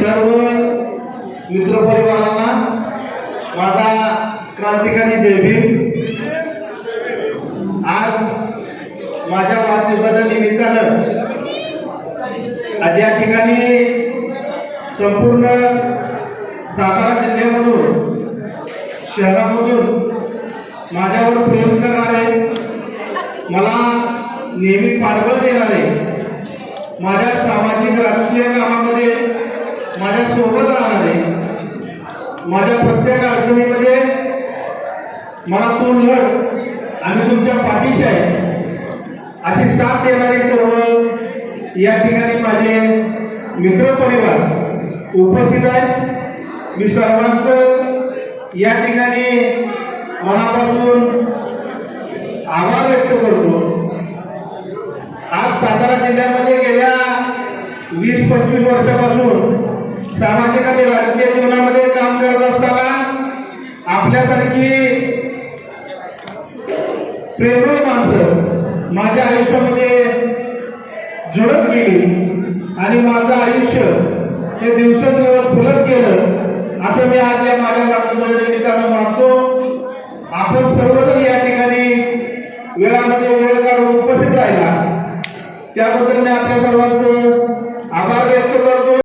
सर्व मित्रपरिवारांना माझा क्रांतिकारी जय भीम। आज माझ्या वाढदिवसाच्या निमित्तानं आज या ठिकाणी संपूर्ण सातारा जिल्ह्यामधून शहरामधून माझ्यावर प्रेम करणारे, मला नेहमी पाठबळ देणारे, माझ्या सामाजिक राजकीय कामामध्ये माझ्या सोबत राहणारे, माझ्या प्रत्येक अडचणीमध्ये मला तू लढ आणि तुमच्या पाठीशी आहे अशी साथ देणारे सर्व या ठिकाणी माझे मित्र परिवार उपस्थित आहेत। मी सर्वांचं या ठिकाणी मनापासून आभार व्यक्त करतो। आज सातारा जिल्ह्यामध्ये गेल्या 20-25 वर्षापासून सामाजिक आणि राजकीय जीवनामध्ये काम करत असताना आपल्यासारखी प्रेमळ माणसं माझ्या आयुष्यामध्ये जुळत गेली आणि माझं आयुष्य हे दिवसेंदिवस फुलत गेलं असं मी आज या माझ्या वाढदिवसाच्या निमित्तानं मानतो। आपण सर्वजण या ठिकाणी वेळामध्ये वेळ काढून उपस्थित राहिला त्याबद्दल मी आपल्या सर्वांचं आभार व्यक्त करतो।